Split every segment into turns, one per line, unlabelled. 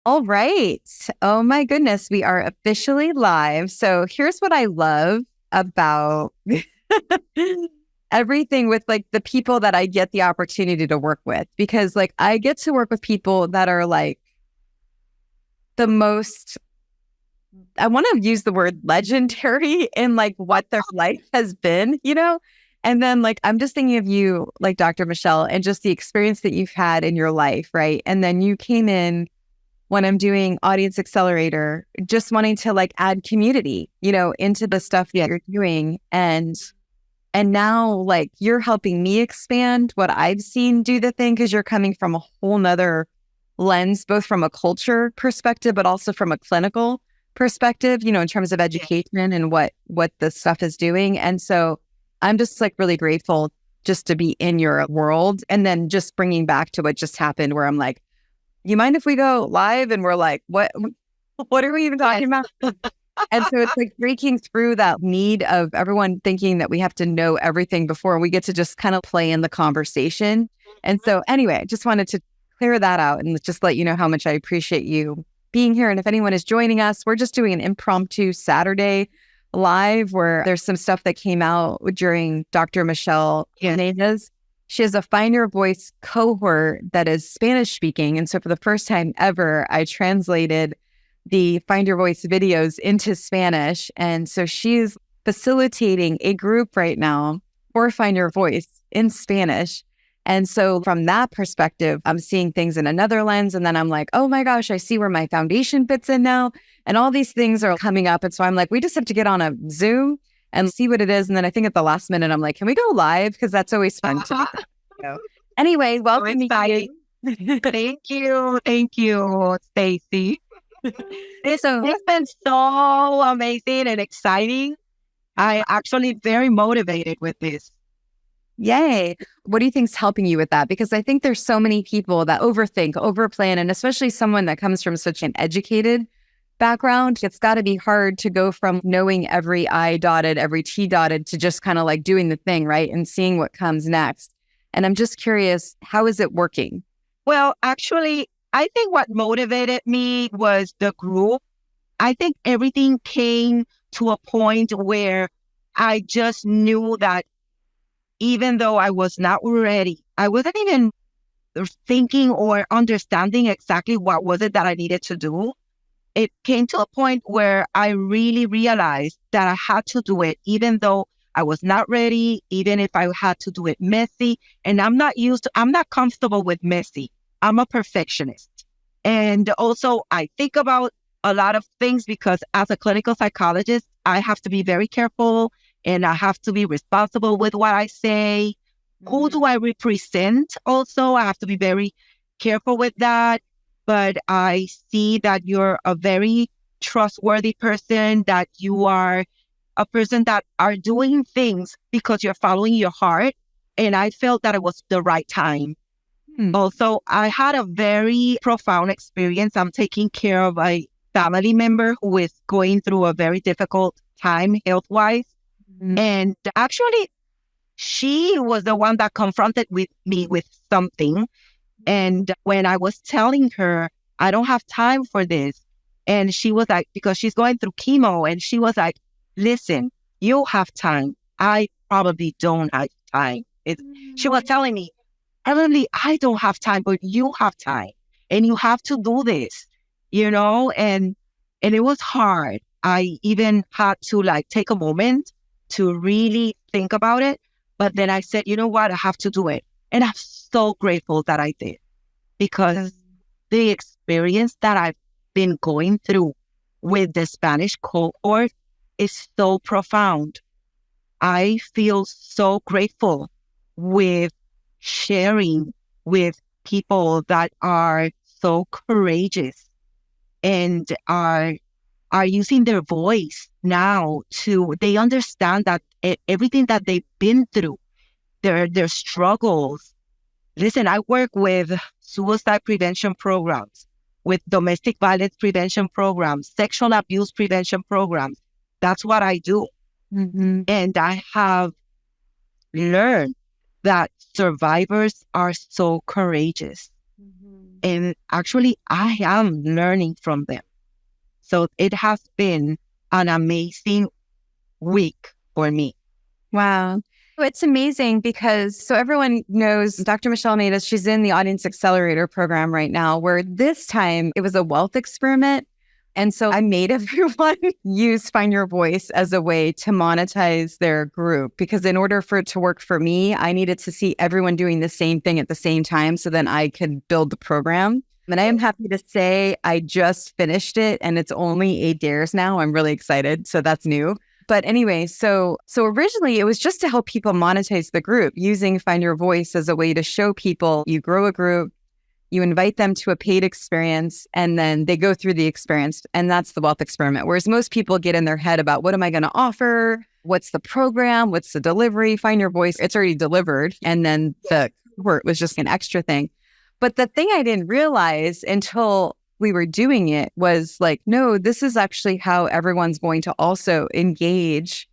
All right. Oh my goodness, we are officially live. So here's what I love about everything with like the people that I get the opportunity to work with, because like I get to work with people that are like the most, I want to use the word legendary in like what their life has been, you know? And then like I'm just thinking of you, like Dr. Michelle, and just the experience that you've had in your life, right? And then you came in when I'm doing Audience Accelerator, just wanting to like add community, into the stuff that you're doing. And now like you're helping me expand what I've seen do the thing, because you're coming from a whole nother lens, both from a culture perspective, but also from a clinical perspective, in terms of education and what the stuff is doing. And so I'm just like really grateful just to be in your world, and then just bringing back to what just happened where I'm like, you mind if we go live? And we're like, what are we even talking about? And so it's like breaking through that need of everyone thinking that we have to know everything before we get to just kind of play in the conversation. And so anyway, I just wanted to clear that out and just let you know how much I appreciate you being here. And if anyone is joining us, we're just doing an impromptu Saturday live where there's some stuff that came out during Dr. Michelle Almeida's. She has a Find Your Voice cohort that is Spanish speaking. And so for the first time ever, I translated the Find Your Voice videos into Spanish. And so she's facilitating a group right now for Find Your Voice in Spanish. And so from that perspective, I'm seeing things in another lens. And then I'm like, oh my gosh, I see where my foundation fits in now. And all these things are coming up. And so I'm like, we just have to get on a Zoom and see what it is. And then I think at the last minute, I'm like, can we go live? Because that's always fun to do. Anyway, welcome.
Thank you. Thank you, Stacy. It's been so amazing and exciting. I actually very motivated with this.
Yay. What do you think is helping you with that? Because I think there's so many people that overthink, overplan, and especially someone that comes from such an educated background, it's got to be hard to go from knowing every I dotted, every T dotted to just kind of like doing the thing, right? And seeing what comes next. And I'm just curious, how is it working?
Well, actually, I think what motivated me was the group. I think everything came to a point where I just knew that even though I was not ready, I wasn't even thinking or understanding exactly what was it that I needed to do. It came to a point where I really realized that I had to do it, even though I was not ready, even if I had to do it messy. And I'm not comfortable with messy. I'm a perfectionist. And also I think about a lot of things because as a clinical psychologist, I have to be very careful and I have to be responsible with what I say. Who do I represent? Also, I have to be very careful with that. But I see that you're a very trustworthy person, that you are a person that are doing things because you're following your heart. And I felt that it was the right time. Also, I had a very profound experience. I'm taking care of a family member who is going through a very difficult time health-wise. And actually, she was the one that confronted me with something. And when I was telling her, I don't have time for this. And she was like, because she's going through chemo. And she was like, listen, you have time. I probably don't have time. She was telling me, Emily, I don't have time, but you have time. And you have to do this, and it was hard. I even had to like take a moment to really think about it. But then I said, you know what? I have to do it. And I'm so grateful that I did, because the experience that I've been going through with the Spanish cohort is so profound. I feel so grateful with sharing with people that are so courageous and are using their voice now they understand that everything that they've been through, their struggles. Listen, I work with suicide prevention programs, with domestic violence prevention programs, sexual abuse prevention programs. That's what I do. And I have learned that survivors are so courageous. And actually, I am learning from them. So it has been an amazing week for me.
Wow. It's amazing because so everyone knows Dr. Michelle Almeida, she's in the Audience Accelerator program right now, where this time it was a wealth experiment. And so I made everyone use Find Your Voice as a way to monetize their group, because in order for it to work for me, I needed to see everyone doing the same thing at the same time so then I could build the program. And I am happy to say I just finished it and it's only 8 days now. I'm really excited. So that's new. But anyway, so originally it was just to help people monetize the group using Find Your Voice as a way to show people you grow a group, you invite them to a paid experience, and then they go through the experience. And that's the wealth experiment. Whereas most people get in their head about what am I going to offer? What's the program? What's the delivery? Find Your Voice, it's already delivered. And then the cohort was just an extra thing. But the thing I didn't realize until we were doing it was like, no, this is actually how everyone's going to also engage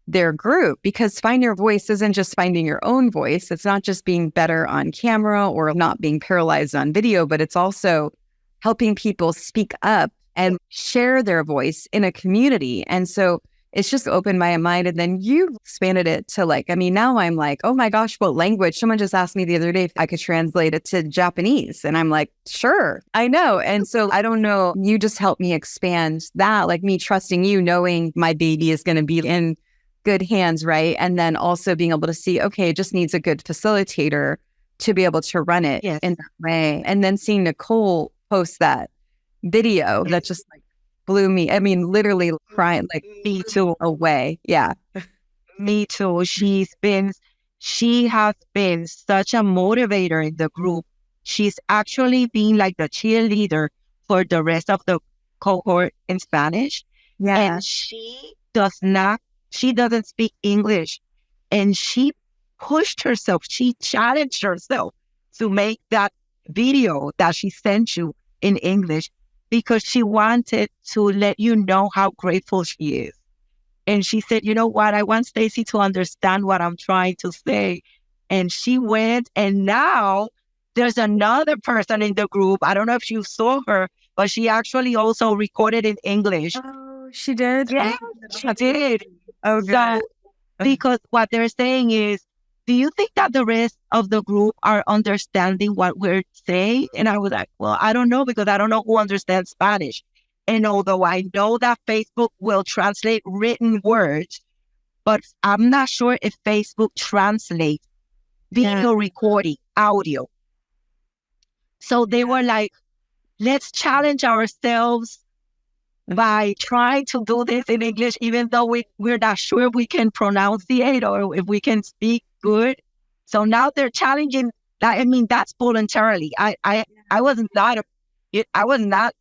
their group, because Find Your Voice isn't just finding your own voice. It's not just being better on camera or not being paralyzed on video, but it's also helping people speak up and share their voice in a community. And so it's just opened my mind. And then you expanded it to now I'm like, oh my gosh, what language? Someone just asked me the other day if I could translate it to Japanese. And I'm like, sure, I know. And so I don't know, you just helped me expand that, like me trusting you, knowing my baby is going to be in good hands, right? And then also being able to see, okay, it just needs a good facilitator to be able to run it in that way. And then seeing Nicole post that video that just blew me. I mean, literally crying, me too, away. Yeah.
Me too. She has been such a motivator in the group. She's actually been like the cheerleader for the rest of the cohort in Spanish.
Yeah.
And she doesn't speak English. And she pushed herself, she challenged herself to make that video that she sent you in English, because she wanted to let you know how grateful she is. And she said, you know what? I want Stacy to understand what I'm trying to say. And she went, and now there's another person in the group. I don't know if you saw her, but she actually also recorded in English.
Oh, she did?
Yeah, she did.
Oh, good.
So, because what they're saying is, do you think that the rest of the group are understanding what we're saying? And I was like, well, I don't know, because I don't know who understands Spanish. And although I know that Facebook will translate written words, but I'm not sure if Facebook translates video recording, audio. So they were like, let's challenge ourselves by trying to do this in English, even though we're not sure we can pronunciate or if we can speak good. So now they're challenging that. I mean, that's voluntarily. I was not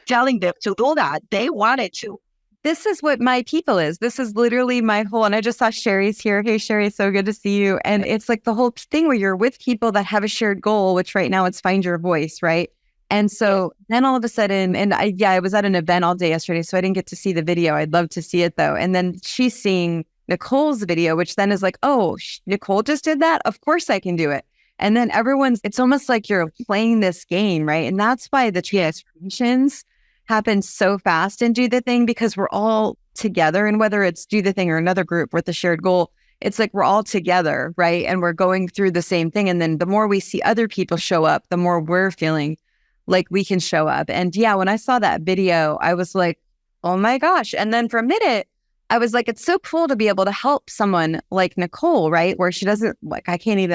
telling them to do that. They wanted to.
This is what my people is. This is literally my whole, and I just saw Sherry's here. Hey, Sherry, so good to see you. And it's like the whole thing where you're with people that have a shared goal, which right now it's Find Your Voice, right? And so then all of a sudden, and I was at an event all day yesterday, so I didn't get to see the video. I'd love to see it though. And then she's seeing Nicole's video, which then is like, oh, Nicole just did that? Of course I can do it. And then it's almost like you're playing this game, right? And that's why the transformations happen so fast in Do the Thing, because we're all together. And whether it's Do the Thing or another group with a shared goal, it's like we're all together, right? And we're going through the same thing. And then the more we see other people show up, the more we're feeling like we can show up. And yeah, when I saw that video, I was like, oh my gosh. And then for a minute, I was like, it's so cool to be able to help someone like Nicole, right? Where she doesn't,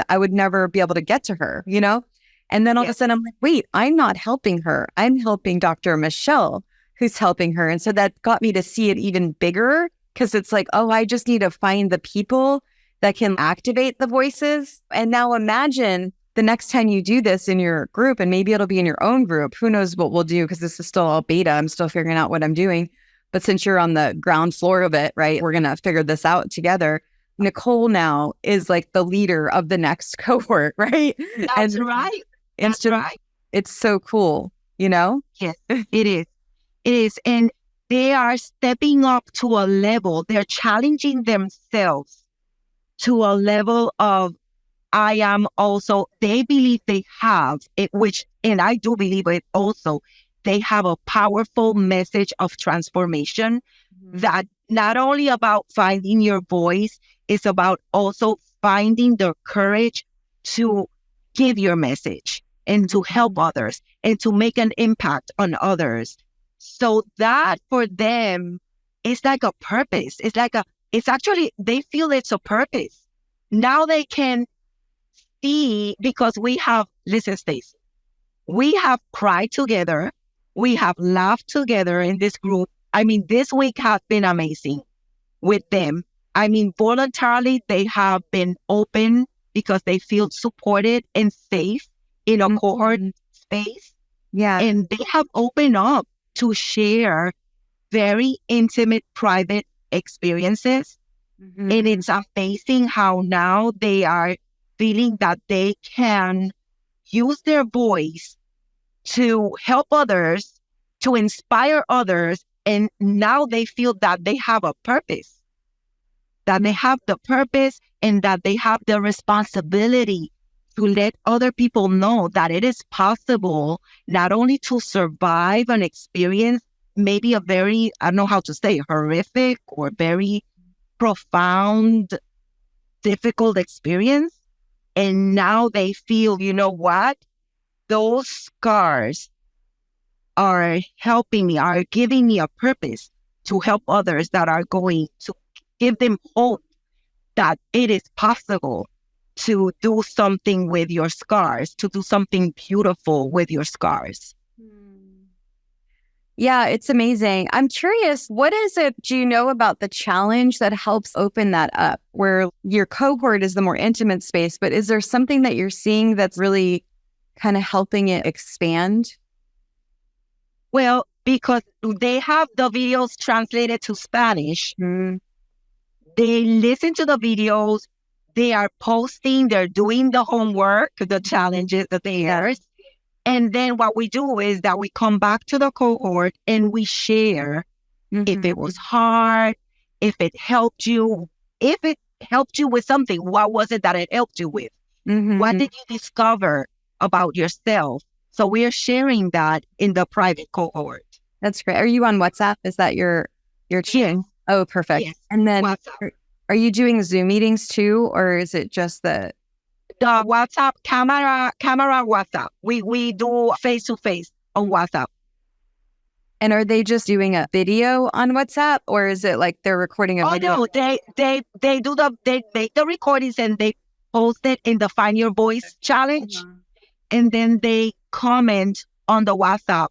I would never be able to get to her, you know? And then all of a sudden I'm like, wait, I'm not helping her. I'm helping Dr. Michelle, who's helping her. And so that got me to see it even bigger, because it's like, oh, I just need to find the people that can activate the voices. And now imagine the next time you do this in your group, and maybe it'll be in your own group. Who knows what we'll do, because this is still all beta. I'm still figuring out what I'm doing. But since you're on the ground floor of it, right, we're going to figure this out together. Nicole now is like the leader of the next cohort, right?
That's right. That's right.
It's so cool, you know?
Yes, it is. It is. And they are stepping up to a level. They're challenging themselves to a level of I am also, they believe they have it, which, and I do believe it also, they have a powerful message of transformation that not only about finding your voice, it's about also finding the courage to give your message and to help others and to make an impact on others. So that for them, it's like a purpose. It's actually, they feel it's a purpose. Now they can see, because we have, listen, Stacey, we have cried together. We have laughed together in this group. I mean, this week has been amazing with them. I mean, voluntarily, they have been open because they feel supported and safe in a cohort space.
Yeah.
And they have opened up to share very intimate, private experiences. And it's amazing how now they are feeling that they can use their voice to help others, to inspire others. And now they feel that they have a purpose, that they have the purpose and that they have the responsibility to let other people know that it is possible not only to survive an experience, maybe a very, I don't know how to say, horrific or very profound, difficult experience. And now they feel, you know what? Those scars are helping me, are giving me a purpose to help others that are going to give them hope that it is possible to do something with your scars, to do something beautiful with your scars.
Yeah, it's amazing. I'm curious, what is it, do you know about the challenge that helps open that up, where your cohort is the more intimate space, but is there something that you're seeing that's really kind of helping it expand?
Well, because they have the videos translated to Spanish, they listen to the videos, they are posting, they're doing the homework, the challenges, the theirs. And then what we do is that we come back to the cohort and we share if it was hard, if it helped you with something, what was it that it helped you with? What did you discover about yourself? So we are sharing that in the private cohort.
That's great. Are you on WhatsApp? Is that your channel? Oh, perfect.
Yes.
And then are you doing Zoom meetings too, or is it just the
WhatsApp camera WhatsApp? We do face to face on WhatsApp.
And are they just doing a video on WhatsApp, or is it like they're recording a video?
No, they make the recordings and they post it in the Find Your Voice challenge, and then they comment on the WhatsApp.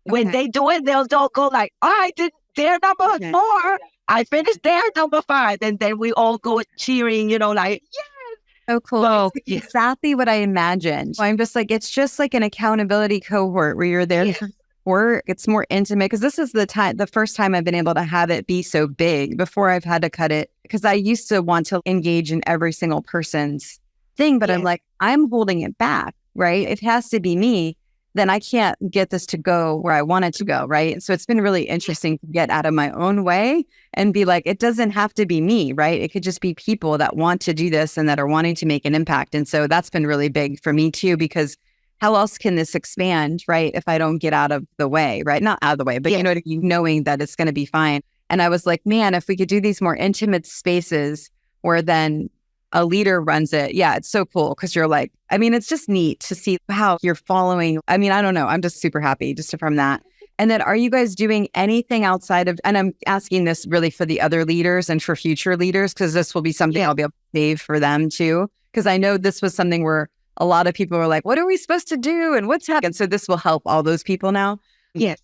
When they do it, they'll go like, "Oh, I did their number 4. I finished their number 5," and then we all go cheering, like, yes.
Oh, cool.
So,
it's exactly what I imagined. I'm just like, it's just like an accountability cohort where you're there for work. It's more intimate because this is the first time I've been able to have it be so big. Before I've had to cut it because I used to want to engage in every single person's thing, but I'm like, I'm holding it back, right? It has to be me. Then I can't get this to go where I want it to go, right? And so it's been really interesting to get out of my own way and be like, it doesn't have to be me, right? It could just be people that want to do this and that are wanting to make an impact. And so that's been really big for me too, because how else can this expand, right? If I don't get out of the way, right? Not out of the way, but knowing that it's going to be fine. And I was like, man, if we could do these more intimate spaces where then a leader runs it. Yeah, it's so cool because you're like, I mean, it's just neat to see how you're following. I mean, I don't know. I'm just super happy just from that. And then are you guys doing anything outside of, and I'm asking this really for the other leaders and for future leaders, because this will be something I'll be able to save for them too. Because I know this was something where a lot of people were like, what are we supposed to do? And what's happening? So this will help all those people now.
Yes.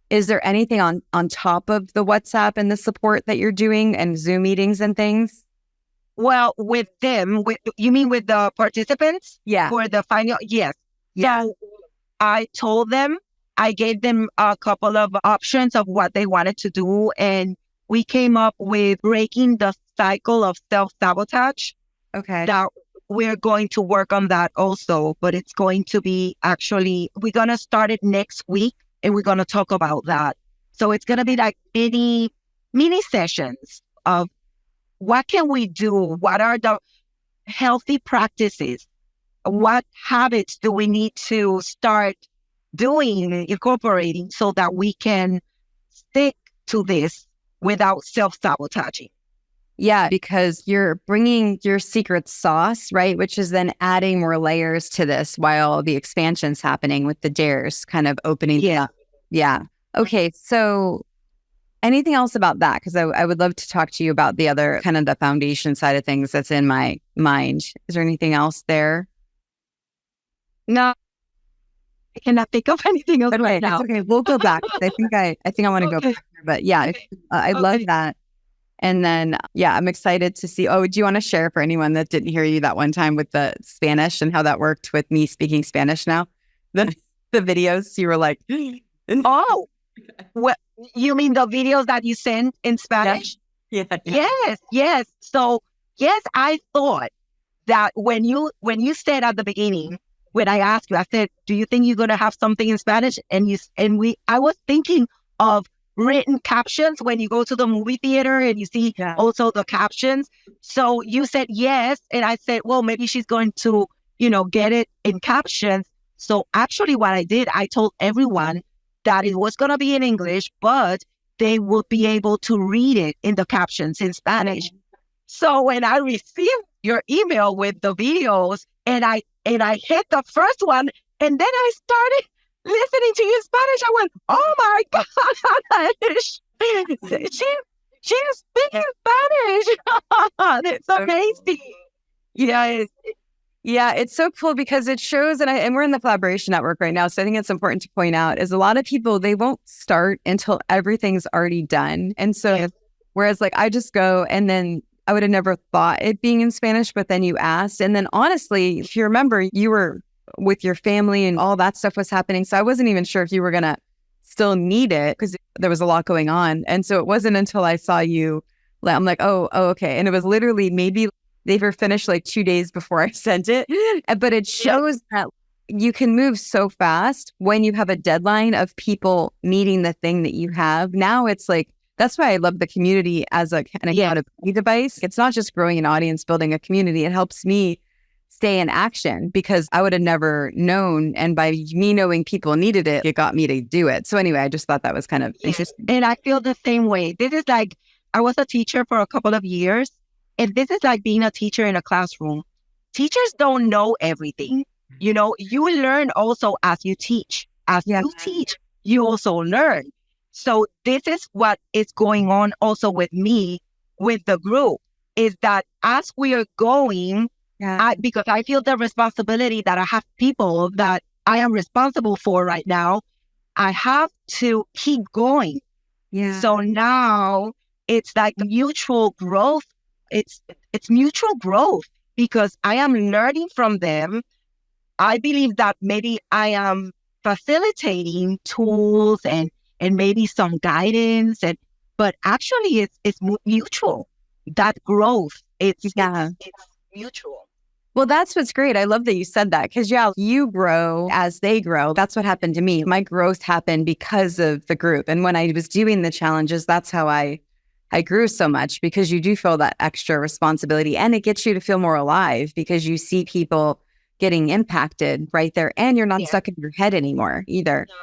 Is there anything on top of the WhatsApp and the support that you're doing and Zoom meetings and things?
Well, with them, you mean with the participants?
Yeah.
For the final? Yes.
Yeah.
So I told them, I gave them a couple of options of what they wanted to do. And we came up with breaking the cycle of self-sabotage.
Okay.
That we're going to work on that also, but it's going to be we're going to start it next week and we're going to talk about that. So it's going to be like mini sessions of what can we do? What are healthy practices? What habits do we need to start doing, incorporating, so that we can stick to this without self-sabotaging?
Yeah, because you're bringing your secret sauce, right? Which is then adding more layers to this while the expansion's happening with the dares kind of opening.
Yeah.
Up. Yeah. Okay. So anything else about that? Because I would love to talk to you about the other kind of the foundation side of things that's in my mind. Is there anything else there?
No, I cannot think of anything else right now.
Okay, we'll go back. I think I want to go back there, but yeah, I love that. And then, yeah, I'm excited to see. Oh, do you want to share for anyone that didn't hear you that one time with the Spanish and how that worked with me speaking Spanish now? The videos you were like,
oh, what, you mean the videos that you sent in Spanish?
Yeah.
Yes. So yes, I thought that when you said at the beginning, when I asked you, I said, "Do you think you're gonna have something in Spanish?" I was thinking of written captions when you go to the movie theater and you see also the captions. So you said yes, and I said, well, maybe she's going to, get it in captions. So actually, what I did, I told everyone that it was gonna be in English, but they would be able to read it in the captions in Spanish. So when I received your email with the videos, and I hit the first one, and then I started listening to you in Spanish, I went, oh my God, she's speaking Spanish. It's amazing.
Yeah, it's so cool because it shows, and we're in the collaboration network right now, so I think it's important to point out, is a lot of people, they won't start until everything's already done. And so, whereas like I just go, and then I would have never thought it being in Spanish, but then you asked. And then honestly, if you remember, you were with your family and all that stuff was happening. So I wasn't even sure if you were going to still need it because there was a lot going on. And so it wasn't until I saw you, I'm like, oh, okay. And it was literally maybe they were finished like 2 days before I sent it. But it shows that you can move so fast when you have a deadline of people needing the thing that you have. Now it's like, that's why I love the community as an accountability device. It's not just growing an audience, building a community. It helps me stay in action because I would have never known. And by me knowing people needed it, it got me to do it. So anyway, I just thought that was kind of interesting.
And I feel the same way. This is like, I was a teacher for a couple of years, and this is like being a teacher in a classroom. Teachers don't know everything. You learn also as you teach. As you teach, you also learn. So this is what is going on also with me, with the group, is that as we are going, because I feel the responsibility that I have people that I am responsible for right now, I have to keep going. Yeah. So now it's like mutual growth. It's mutual growth because I am learning from them. I believe that maybe I am facilitating tools and maybe some guidance, but actually it's mutual. That growth, it's mutual.
Well, that's what's great. I love that you said that because you grow as they grow. That's what happened to me. My growth happened because of the group. And when I was doing the challenges, that's how I grew so much, because you do feel that extra responsibility and it gets you to feel more alive because you see people getting impacted right there and you're not stuck in your head anymore either.
No.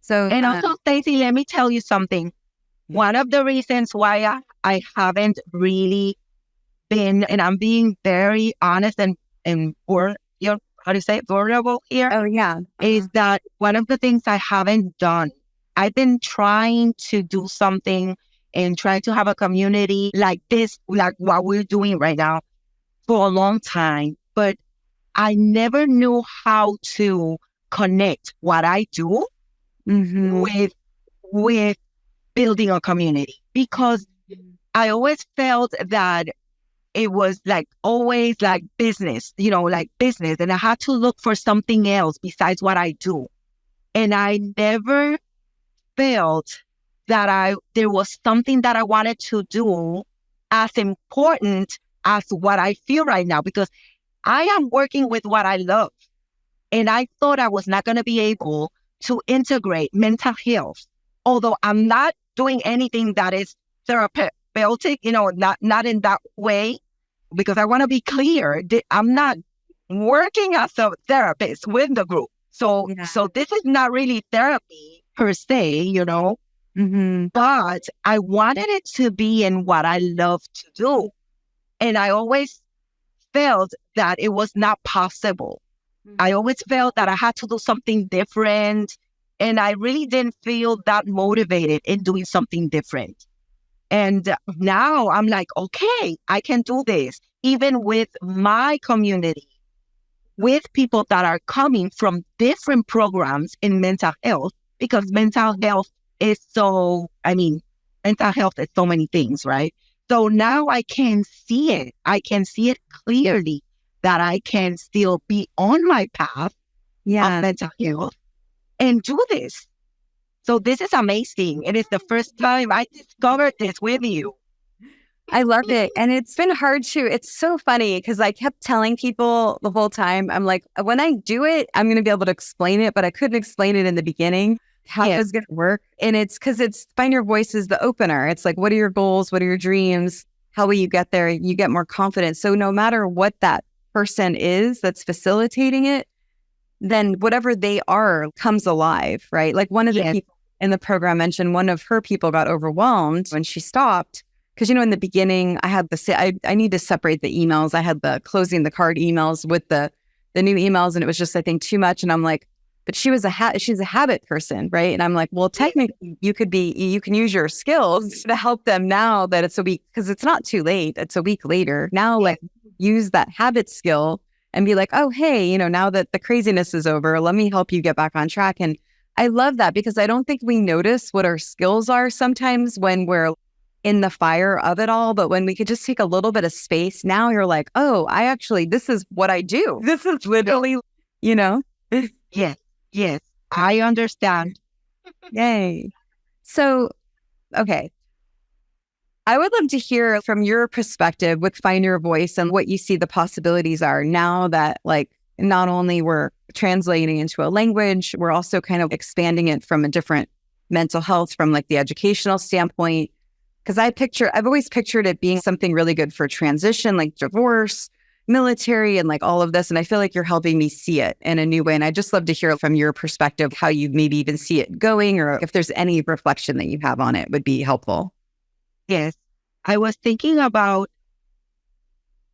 So,
and also, Stacey, let me tell you something. One of the reasons why I haven't really been, and I'm being very honest and how do you say it, vulnerable here?
Oh, yeah.
Is that one of the things I haven't done. I've been trying to do something and trying to have a community like this, like what we're doing right now, for a long time. But I never knew how to connect what I do with building a community, because I always felt that it was like always like business, like business. And I had to look for something else besides what I do. And I never felt that there was something that I wanted to do as important as what I feel right now, because I am working with what I love. And I thought I was not going to be able to integrate mental health, although I'm not doing anything that is therapeutic, not in that way. because I want to be clear, I'm not working as a therapist with the group. So this is not really therapy per se, but I wanted it to be in what I love to do. And I always felt that it was not possible. I always felt that I had to do something different. And I really didn't feel that motivated in doing something different. And now I'm like, okay, I can do this, even with my community, with people that are coming from different programs in mental health, because mental health is mental health is so many things, right? So now I can see it. I can see it clearly that I can still be on my path of mental health and do this. So this is amazing. It is the first time I discovered this with you.
I love it. And it's been hard to, it's so funny because I kept telling people the whole time, I'm like, when I do it, I'm going to be able to explain it, but I couldn't explain it in the beginning, how it was going to work. And it's because it's find your voice is the opener. It's like, what are your goals? What are your dreams? How will you get there? You get more confidence. So no matter what that person is that's facilitating it, then whatever they are comes alive, right? Like one of the people in the program mentioned one of her people got overwhelmed when she stopped. Because, in the beginning, I had I need to separate the emails. I had the closing the card emails with the new emails, and it was just, I think, too much. And I'm like, but she's a habit person, right? And I'm like, well, technically, you can use your skills to help them now that it's a week, because it's not too late. It's a week later. Now, like, use that habit skill and be like, oh, hey, now that the craziness is over, let me help you get back on track. And I love that because I don't think we notice what our skills are sometimes when we're in the fire of it all. But when we could just take a little bit of space, now you're like, oh, this is what I do. This is literally,
Yes, I understand.
Yay. So, okay. I would love to hear from your perspective with Find Your Voice and what you see the possibilities are now that, like, not only we're translating into a language, we're also kind of expanding it from a different mental health, from like the educational standpoint. Because I've always pictured it being something really good for transition, like divorce, military, and like all of this. And I feel like you're helping me see it in a new way. And I just love to hear from your perspective how you maybe even see it going, or if there's any reflection that you have on it would be helpful.
Yes. I was thinking about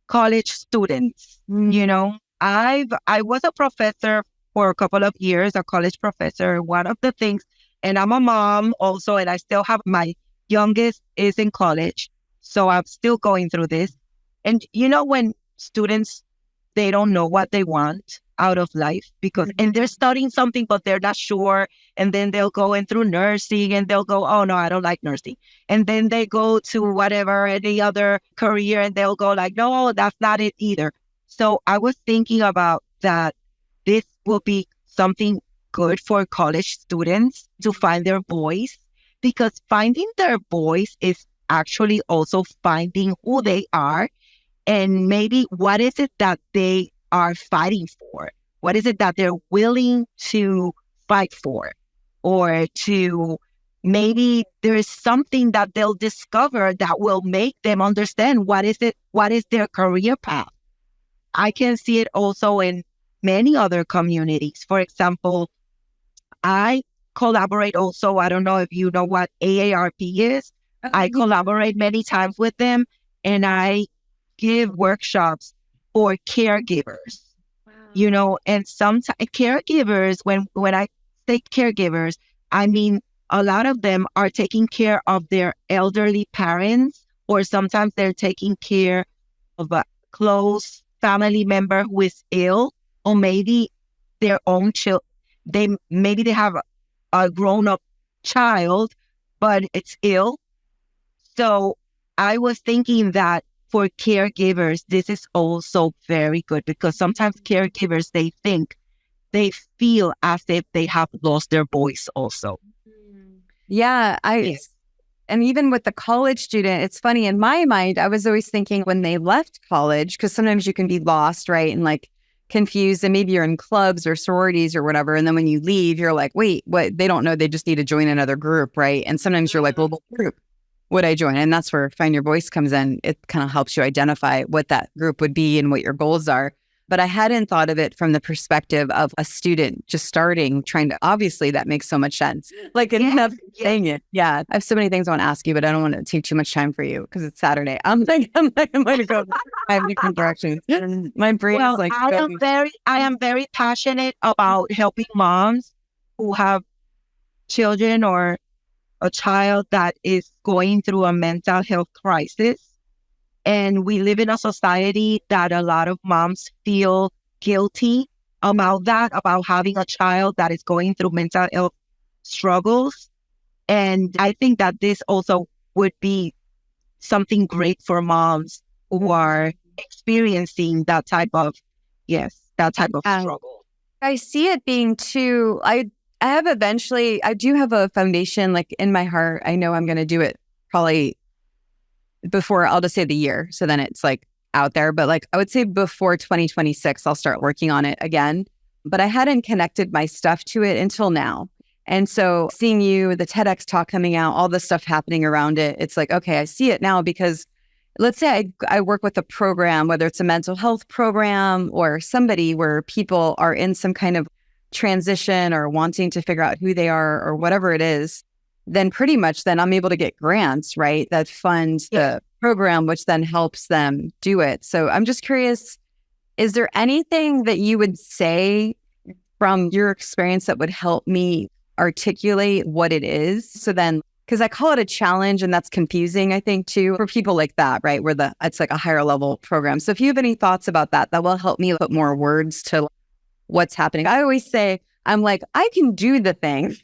college students. I was a professor for a couple of years, a college professor. One of the things, and I'm a mom also, and I still have my youngest is in college. So I'm still going through this. And when students, they don't know what they want out of life and they're studying something, but they're not sure. And then they'll go in through nursing and they'll go, oh no, I don't like nursing. And then they go to whatever, any other career, and they'll go like, no, that's not it either. So I was thinking about that. This will be something good for college students to find their voice, because finding their voice is actually also finding who they are and maybe what is it that they are fighting for? What is it that they're willing to fight for? Or to maybe there is something that they'll discover that will make them understand what is their career path. I can see it also in many other communities. For example, I collaborate also. I don't know if you know what AARP is. I collaborate many times with them, and I give workshops for caregivers. Wow. And sometimes caregivers, when I say caregivers, I mean a lot of them are taking care of their elderly parents, or sometimes they're taking care of a close family member who is ill, or maybe their own child. They have a grown-up child, but it's ill. So I was thinking that for caregivers, this is also very good, because sometimes caregivers, they feel as if they have lost their voice also.
Yeah, and even with the college student, it's funny, in my mind, I was always thinking when they left college, because sometimes you can be lost, right? And like confused, and maybe you're in clubs or sororities or whatever. And then when you leave, you're like, wait, what? They don't know. They just need to join another group, right? And sometimes you're like, well, the group. would I join? And that's where Find Your Voice comes in. It kind of helps you identify what that group would be and what your goals are. But I hadn't thought of it from the perspective of a student just starting, trying to, obviously that makes so much sense. Like, enough saying it. Yeah. I have so many things I want to ask you, but I don't want to take too much time for you because it's Saturday. I'm going to go 5 different directions. My brain is like,
I am very passionate about helping moms who have children or a child that is going through a mental health crisis. And we live in a society that a lot of moms feel guilty about that, about having a child that is going through mental health struggles. And I think that this also would be something great for moms who are experiencing that type of struggle.
I see it being too, I do have a foundation like in my heart. I know I'm going to do it probably before, I'll just say the year. So then it's like out there, but like I would say before 2026, I'll start working on it again. But I hadn't connected my stuff to it until now. And so seeing you, the TEDx talk coming out, all the stuff happening around it, it's like, okay, I see it now because let's say I work with a program, whether it's a mental health program or somebody where people are in some kind of transition or wanting to figure out who they are or whatever it is, then pretty much then I'm able to get grants, right? That funds the program, which then helps them do it. So I'm just curious, is there anything that you would say from your experience that would help me articulate what it is? So then, because I call it a challenge and that's confusing, I think too, for people like that, right? Where it's like a higher level program. So if you have any thoughts about that, that will help me put more words to what's happening. I always say, I'm like, I can do the thing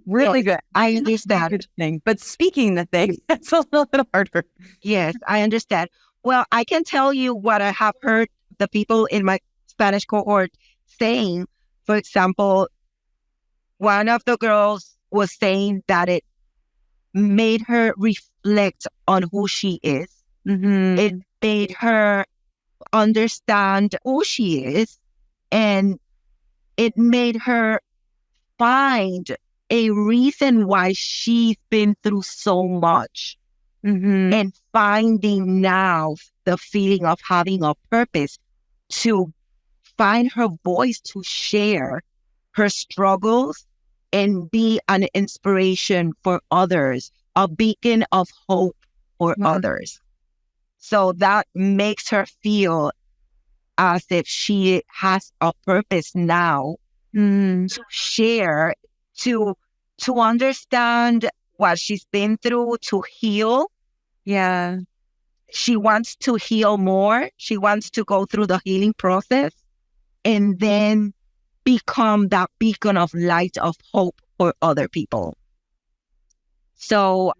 really good.
I understand.
But speaking the thing, that's a little bit harder.
Yes, I understand. Well, I can tell you what I have heard the people in my Spanish cohort saying. For example, one of the girls was saying that it made her reflect on who she is.
Mm-hmm.
It made her understand who she is, and it made her find a reason why she's been through so much.
Mm-hmm.
And finding now the feeling of having a purpose to find her voice to share her struggles and be an inspiration for others, a beacon of hope for others. So that makes her feel as if she has a purpose now to share, to understand what she's been through, to heal.
Yeah.
She wants to heal more. She wants to go through the healing process and then become that beacon of light, of hope for other people. So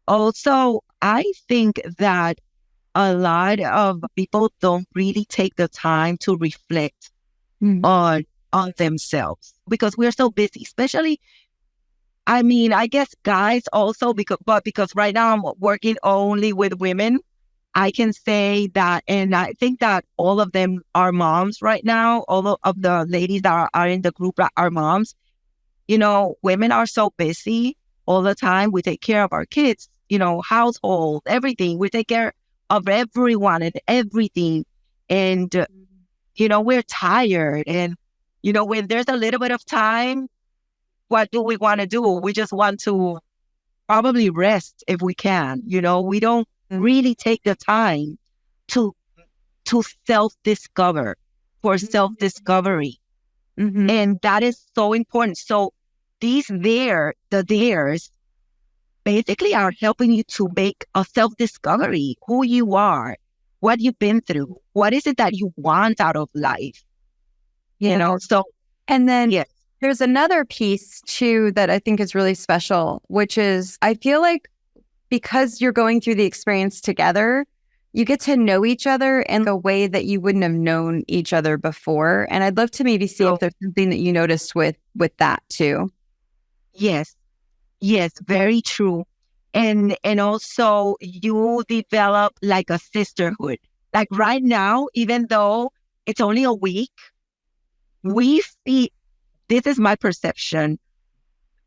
also, I think that a lot of people don't really take the time to reflect on themselves because we're so busy, especially, I mean, I guess guys also, because right now I'm working only with women. I can say that, and I think that all of them are moms right now. All of the ladies that are in the group are moms. You know, women are so busy all the time. We take care of our kids, household, everything. We take care of everyone and everything. And, we're tired. And, when there's a little bit of time, what do we want to do? We just want to probably rest if we can. We don't really take the time to self-discover, for self-discovery. And that is so important. So the theirs basically are helping you to make a self-discovery, who you are, what you've been through, what is it that you want out of life, so.
And then there's another piece too that I think is really special, which is I feel like because you're going through the experience together, you get to know each other in a way that you wouldn't have known each other before. And I'd love to maybe see if there's something that you noticed with that too.
Yes, very true. And also you develop like a sisterhood. Like right now, even though it's only a week, we feel, this is my perception,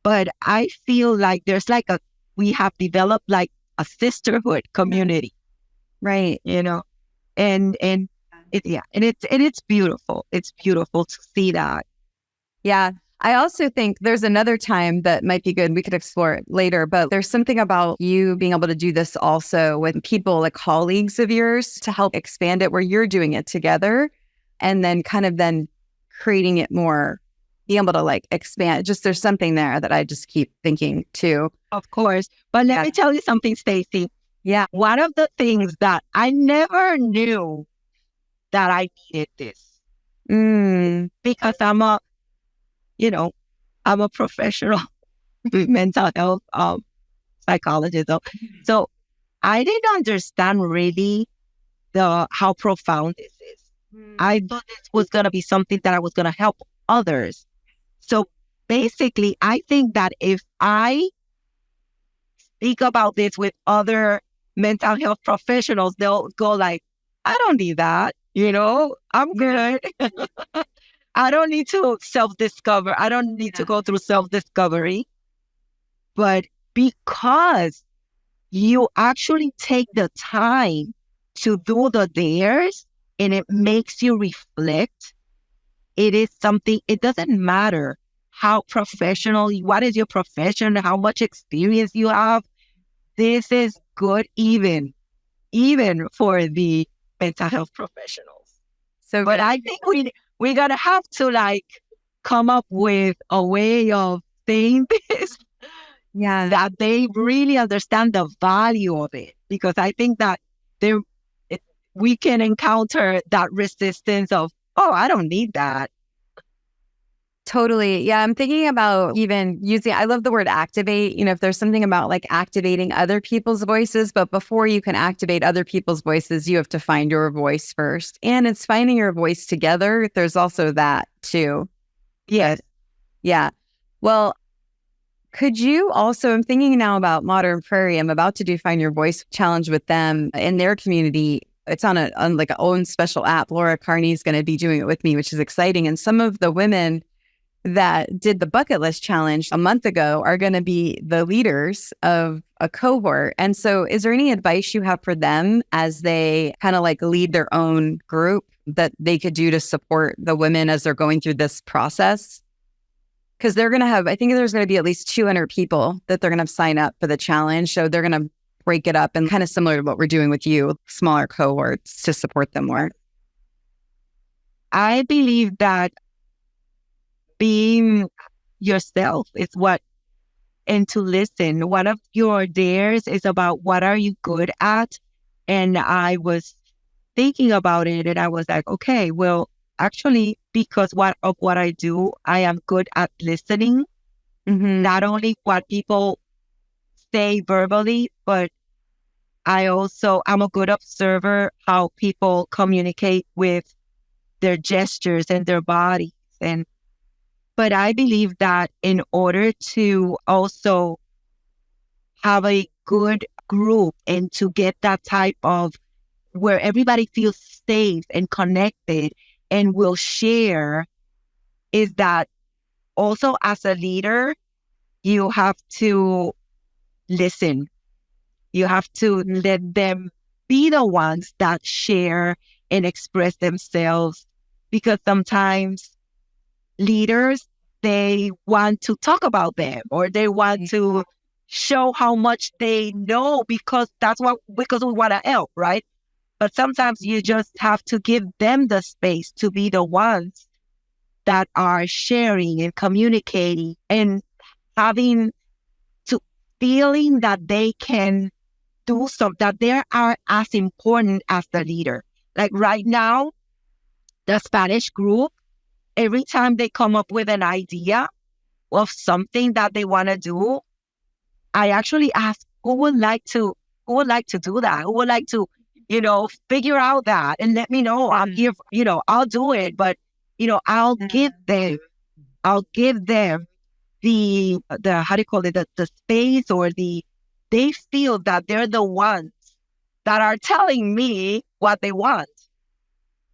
but I feel like there's like a we have developed like a sisterhood community,
Right.
and it's beautiful. It's beautiful to see that.
Yeah. I also think there's another time that might be good. We could explore it later, but there's something about you being able to do this also with people like colleagues of yours to help expand it where you're doing it together and then kind of then creating it more, being able to like expand. Just there's something there that I just keep thinking too.
Of course. But let me tell you something, Stacey.
Yeah.
One of the things that I never knew that I needed this because I'm a professional mental health psychologist. So I didn't understand really how profound this is. I thought this was going to be something that I was going to help others. So basically, I think that if I speak about this with other mental health professionals, they'll go like, I don't need that. I'm good. I don't need to self-discover. I don't need to go through self-discovery. But because you actually take the time to do the dares and it makes you reflect, it is something, it doesn't matter how professional, what is your profession, how much experience you have. This is good even for the mental health professionals. But I think we're going to have to like come up with a way of saying this that they really understand the value of it. Because I think that we can encounter that resistance of, oh, I don't need that.
Totally. Yeah. I'm thinking about even using, I love the word activate. If there's something about like activating other people's voices, but before you can activate other people's voices, you have to find your voice first. And it's finding your voice together. There's also that too.
Yes.
Yeah. Well, could you also, I'm thinking now about Modern Prairie. I'm about to do Find Your Voice challenge with them in their community. It's on like a own special app. Laura Carney is going to be doing it with me, which is exciting. And some of the women that did the bucket list challenge a month ago are going to be the leaders of a cohort. And so is there any advice you have for them as they kind of like lead their own group that they could do to support the women as they're going through this process? Because they're going to have, I think there's going to be at least 200 people that they're going to sign up for the challenge. So they're going to break it up and kind of similar to what we're doing with you, smaller cohorts to support them more.
I believe that being yourself is and to listen. One of your dares is about what are you good at? And I was thinking about it and I was like, okay, well, actually, because of what I do, I am good at listening. Not only what people say verbally, but I'm a good observer how people communicate with their gestures and their bodies. But I believe that in order to also have a good group and to get that type of where everybody feels safe and connected and will share, is that also as a leader, you have to listen. You have to let them be the ones that share and express themselves, because sometimes leaders, they want to talk about them or they want to show how much they know because we want to help, right? But sometimes you just have to give them the space to be the ones that are sharing and communicating and feeling that they can do something, that they are as important as the leader. Like right now, the Spanish group, every time they come up with an idea of something that they want to do, I actually ask, who would like to do that? Who would like to, figure out that and let me know. I'm here, I'll do it. But, I'll give them the how do you call it, the space, or they feel that they're the ones that are telling me what they want.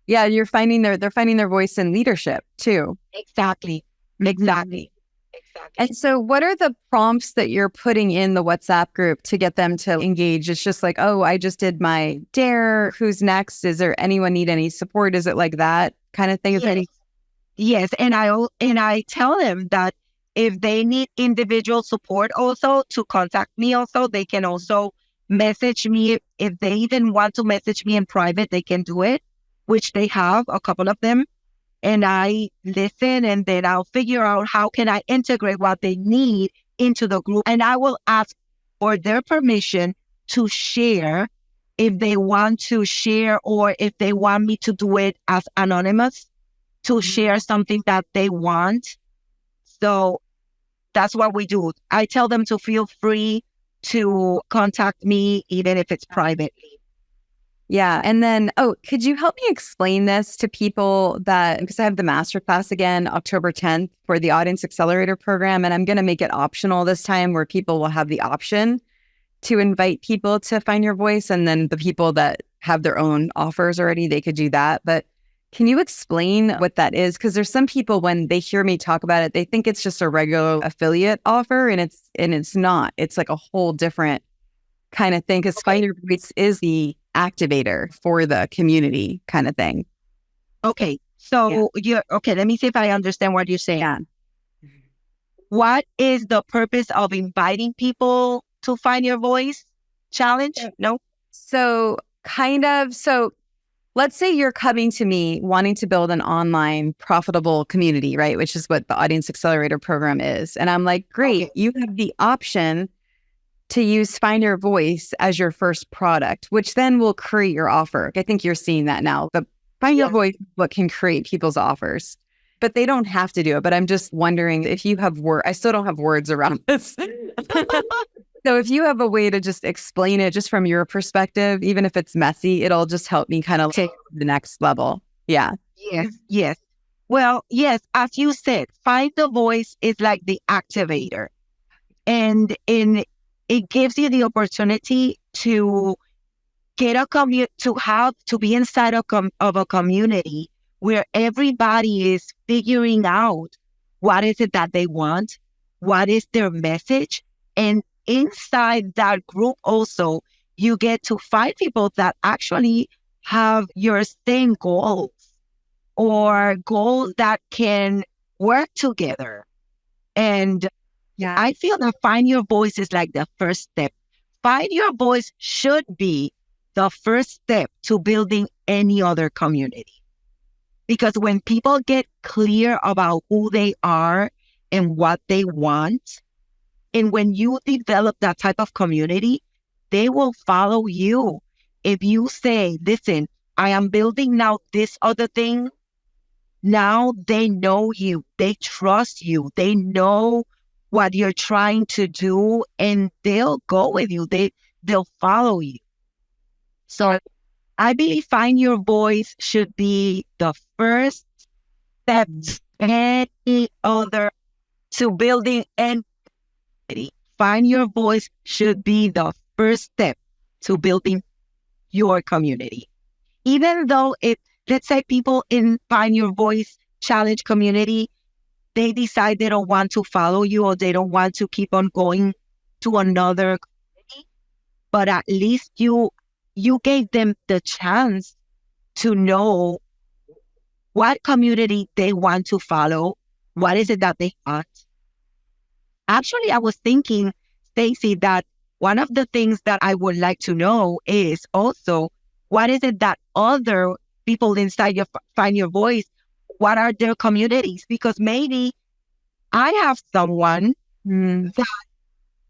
Yeah, they're finding their voice in leadership too.
Exactly.
And so what are the prompts that you're putting in the WhatsApp group to get them to engage? It's just like, oh, I just did my dare. Who's next? Is there anyone need any support? Is it like that kind of thing?
Yes. Yes. And I tell them that if they need individual support also to contact me also, they can also message me. If they even want to message me in private, they can do it, which they have a couple of them. And I listen, and then I'll figure out how can I integrate what they need into the group. And I will ask for their permission to share if they want to share, or if they want me to do it as anonymous, to share something that they want. So that's what we do. I tell them to feel free to contact me, even if it's privately.
Yeah. And then, could you help me explain this to people because I have the masterclass again, October 10th for the Audience Accelerator program. And I'm going to make it optional this time, where people will have the option to invite people to find your voice. And then the people that have their own offers already, they could do that. But can you explain what that is? Because there's some people, when they hear me talk about it, they think it's just a regular affiliate offer, and it's not. It's like a whole different kind of thing, because Find Your Voice is the activator for the community kind of thing.
Okay. So let me see if I understand what you're saying.
Yeah.
What is the purpose of inviting people to Find Your Voice challenge? No?
So let's say you're coming to me wanting to build an online profitable community, right? Which is what the Audience Accelerator program is. And I'm like, great, you have the option to use Find Your Voice as your first product, which then will create your offer. I think you're seeing that now. The Find Your Voice is what can create people's offers, but they don't have to do it. But I'm just wondering if you have I still don't have words around this. So if you have a way to just explain it just from your perspective, even if it's messy, it'll just help me kind of take the next level. Yeah.
Yes. Well, yes, as you said, Find the Voice is like the activator. And it gives you the opportunity to get to be inside of a community where everybody is figuring out what is it that they want, what is their message. And inside that group also, you get to find people that actually have your same goals, or goals that can work together. And I feel that Find Your Voice is like the first step. Find Your Voice should be the first step to building any other community. Because when people get clear about who they are and what they want, and when you develop that type of community, they will follow you. If you say, listen, I am building now this other thing, now they know you, they trust you, they know what you're trying to do, and they'll go with you. They'll follow you. So I believe Find Your Voice should be the first step any other to building and Find Your Voice should be the first step to building your community. Even though let's say people in Find Your Voice challenge community, they decide they don't want to follow you, or they don't want to keep on going to another community, but at least you gave them the chance to know what community they want to follow, what is it that they want. Actually, I was thinking, Stacey, that one of the things that I would like to know is also, what is it that other people inside your Find Your Voice, what are their communities? Because maybe I have someone that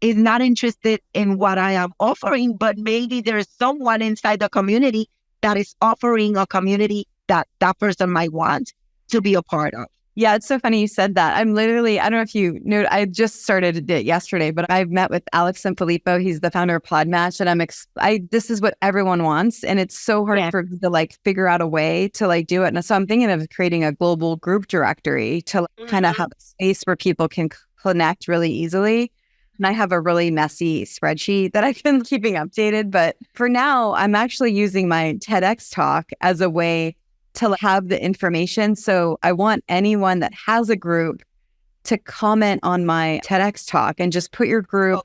is not interested in what I am offering, but maybe there's someone inside the community that is offering a community that person might want to be a part of.
Yeah, it's so funny you said that. I don't know if you know, I just started it yesterday, but I've met with Alex and Filippo. He's the founder of Podmatch, and this is what everyone wants. And it's so hard for me to figure out a way to do it. And so I'm thinking of creating a global group directory to kind of have a space where people can connect really easily. And I have a really messy spreadsheet that I've been keeping updated. But for now, I'm actually using my TEDx talk as a way to have the information. So I want anyone that has a group to comment on my TEDx talk and just put your group,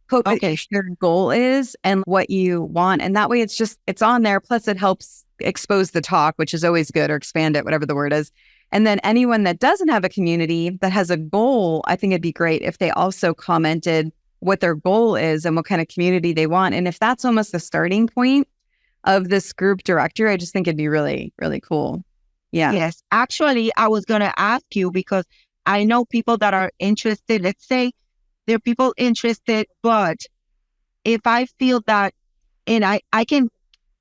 put what your goal is and what you want. And that way it's on there. Plus it helps expose the talk, which is always good, or expand it, whatever the word is. And then anyone that doesn't have a community that has a goal, I think it'd be great if they also commented what their goal is and what kind of community they want. And if that's almost the starting point of this group directory, I just think it'd be really, really cool. Yeah.
Yes. Actually, I was going to ask you because I know people that are interested. Let's say there are people interested, but if I feel that, and I can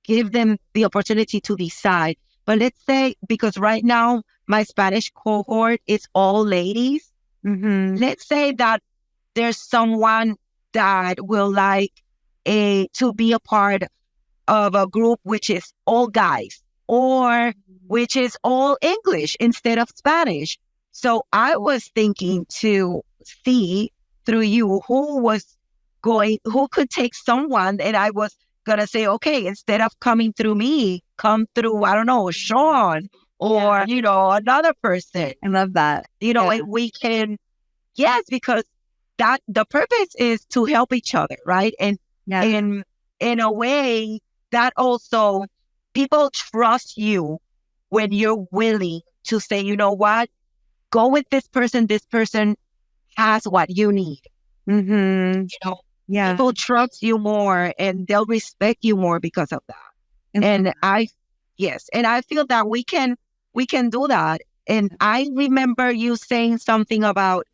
give them the opportunity to decide, but let's say, because right now my Spanish cohort is all ladies.
Mm-hmm.
Let's say that there's someone that will like to be a part of a group which is all guys or which is all English instead of Spanish. So I was thinking to see through you who could take someone, and I was going to say, okay, instead of coming through me, come through, I don't know, Sean or, another person.
I love that.
We can, yes, because that the purpose is to help each other, right? And in a way that also people trust you when you're willing to say, you know what, go with this person. This person has what you need.
Mm-hmm.
People trust you more and they'll respect you more because of that. Mm-hmm. And I feel that we can do that. And I remember you saying something about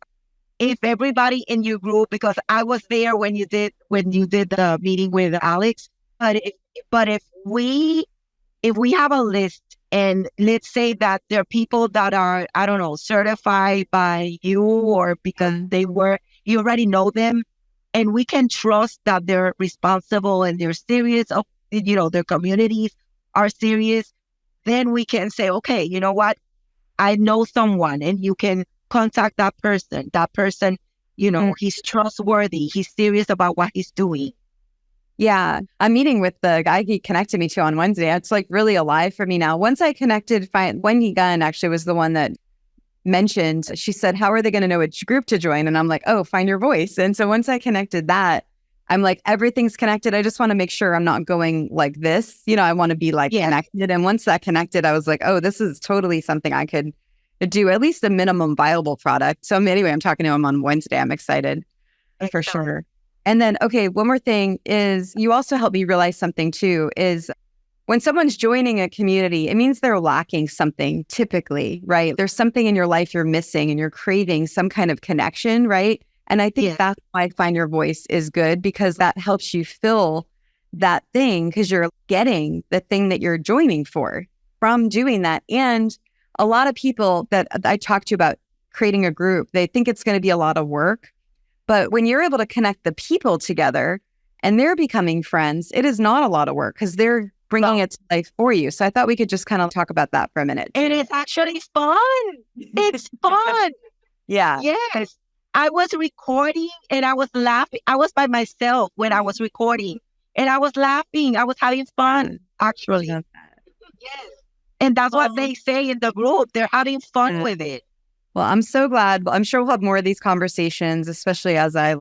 if everybody in your group, because I was there when you did the meeting with Alex, but if we have a list, and let's say that there are people that are, I don't know, certified by you or because you already know them, and we can trust that they're responsible and they're serious of, their communities are serious, then we can say, okay, you know what? I know someone, and you can contact that person. That person, he's trustworthy. He's serious about what he's doing.
Yeah. I'm meeting with the guy he connected me to on Wednesday. It's like really alive for me now. Once I connected, Wendy Gunn actually was the one that mentioned, she said, how are they going to know which group to join? And I'm like, oh, find your voice. And so once I connected that, I'm like, everything's connected. I just want to make sure I'm not going like this. I want to be like connected. And once that connected, I was like, oh, this is totally something I could do, at least a minimum viable product. So anyway, I'm talking to him on Wednesday. I'm excited for sure. And then, okay, one more thing is you also helped me realize something too, is when someone's joining a community, it means they're lacking something typically, right? There's something in your life you're missing and you're craving some kind of connection, right? And I think that's why Find Your Voice is good, because that helps you fill that thing, because you're getting the thing that you're joining for from doing that. And a lot of people that I talk to about creating a group, they think it's going to be a lot of work. But when you're able to connect the people together and they're becoming friends, it is not a lot of work because they're bringing it to life for you. So I thought we could just kind of talk about that for a minute.
And it's actually fun. It's fun.
Yeah.
Yes. I was recording and I was laughing. I was by myself when I was recording and I was laughing. I was having fun, actually. Yes. And that's what they say in the group. They're having fun with it.
Well, I'm so glad. I'm sure we'll have more of these conversations, especially as I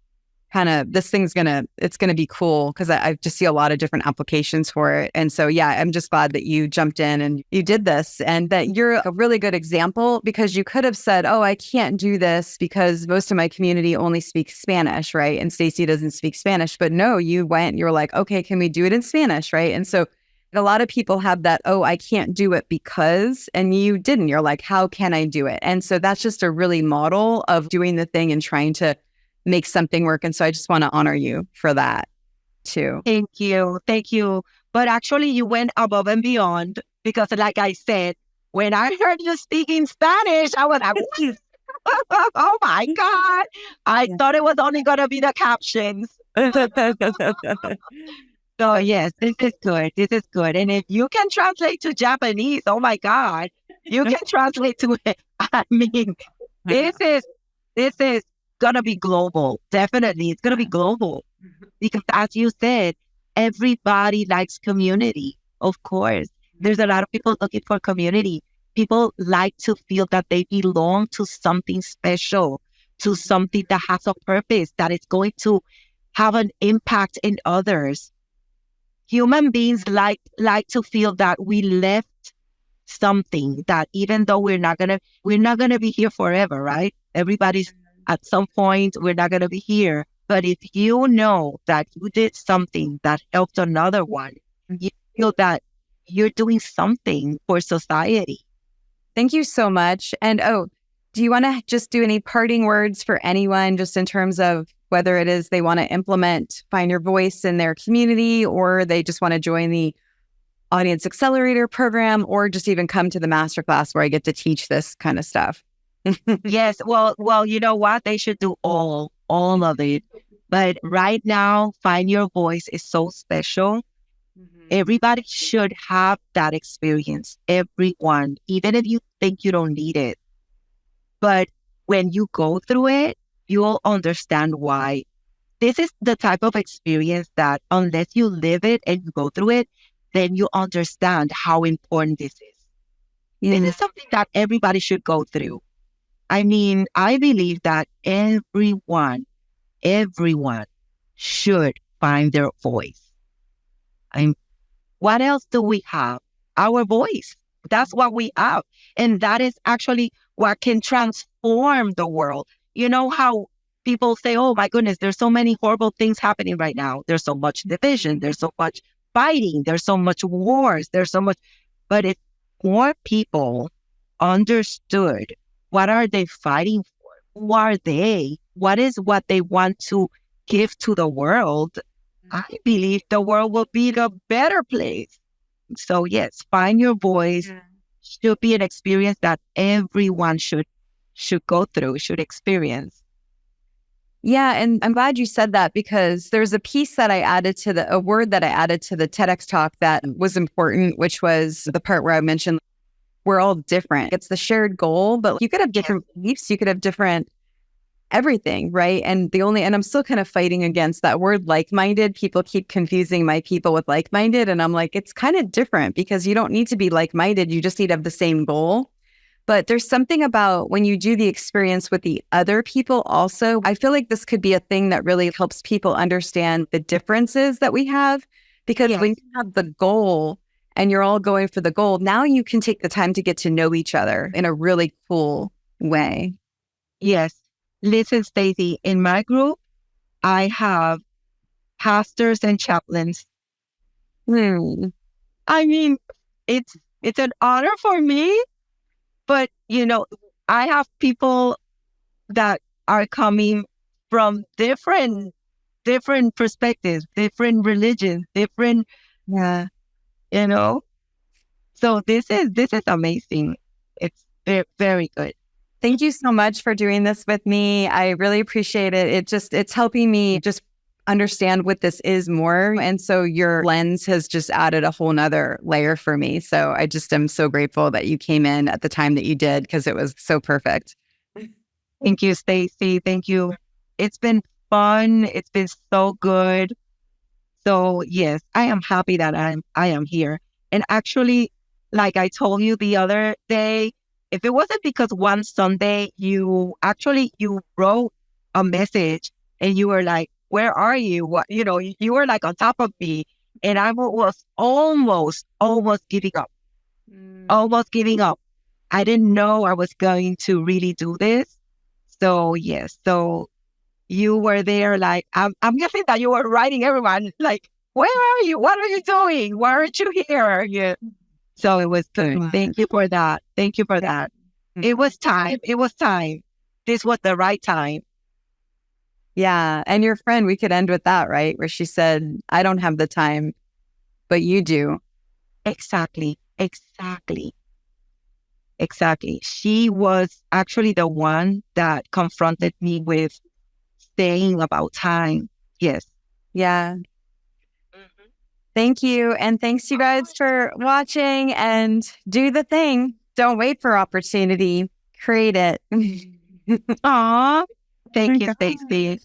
it's going to be cool because I just see a lot of different applications for it. And so, yeah, I'm just glad that you jumped in and you did this and that you're a really good example, because you could have said, oh, I can't do this because most of my community only speaks Spanish, right? And Stacey doesn't speak Spanish. But no, you're like, okay, can we do it in Spanish, right? And so a lot of people have that, oh, I can't do it because, and you didn't. You're like, how can I do it? And so that's just a really model of doing the thing and trying to make something work. And so I just want to honor you for that too.
Thank you. Thank you. But actually you went above and beyond, because like I said, when I heard you speaking Spanish, I was like, oh my God. I thought it was only going to be the captions. So yes, this is good. This is good. And if you can translate to Japanese, oh my God, you can translate to it. I mean, this is gonna be global. Definitely, it's gonna be global because, as you said, everybody likes community. Of course, there's a lot of people looking for community. People like to feel that they belong to something special, to something that has a purpose, that is going to have an impact in others. Human beings like to feel that we left something, that even though we're not gonna be here forever, right? Everybody's at some point, we're not gonna be here. But if you know that you did something that helped another one, you feel that you're doing something for society.
Thank you so much. And do you want to just do any parting words for anyone, just in terms of whether it is they want to implement Find Your Voice in their community, or they just want to join the Audience Accelerator program, or just even come to the masterclass where I get to teach this kind of stuff?
Yes, well, you know what? They should do all of it. But right now, Find Your Voice is so special. Everybody should have that experience. Everyone, even if you think you don't need it. But when you go through it, you'll understand why. This is the type of experience that unless you live it and you go through it, then you understand how important this is.
Yeah.
This is something that everybody should go through. I mean, I believe that everyone should find their voice. What else do we have? Our voice. That's what we have. And that is actually what can transform the world. You know how people say, oh my goodness, there's so many horrible things happening right now. There's so much division. There's so much fighting. There's so much wars. There's so much. But if more people understood, what are they fighting for? Who are they? What is what they want to give to the world? I believe the world will be a better place. So yes, Find Your Voice should be an experience that everyone should go through, should experience.
Yeah, and I'm glad you said that, because there's a piece that I added to a word that I added to the TEDx talk that was important, which was the part where I mentioned we're all different. It's the shared goal, but you could have different beliefs, you could have different everything, right? And I'm still kind of fighting against that word like-minded. People keep confusing my people with like-minded, and I'm like, it's kind of different, because you don't need to be like-minded, you just need to have the same goal. But there's something about when you do the experience with the other people also, I feel like this could be a thing that really helps people understand the differences that we have. Because when you have the goal and you're all going for the goal, now you can take the time to get to know each other in a really cool way.
Yes. Listen, Stacey, in my group, I have pastors and chaplains. I mean, it's an honor for me, but I have people that are coming from different perspectives, different religions, different, So this is amazing. It's very, very good.
Thank you so much for doing this with me. I really appreciate it. It's helping me just understand what this is more. And so your lens has just added a whole nother layer for me. So I just am so grateful that you came in at the time that you did, because it was so perfect.
Thank you, Stacey. Thank you. It's been fun. It's been so good. So yes, I am happy that I am here. And actually, like I told you the other day, if it wasn't because one Sunday you wrote a message and you were like, where are you? What, you were like on top of me, and I was almost giving up, almost giving up. I didn't know I was going to really do this. So yes, so you were there, like, I'm guessing that you were writing everyone, like, where are you? What are you doing? Why aren't you here? Yeah. So it was good. Thank you for that. Thank you for that. It was time. It was time. This was the right time.
Yeah. And your friend, we could end with that, right? Where she said, I don't have the time, but you do.
Exactly. She was actually the one that confronted me with saying about time. Yes.
Yeah. Thank you. And thanks you guys for watching, and do the thing. Don't wait for opportunity. Create it.
Aw. Thank you, Stacey.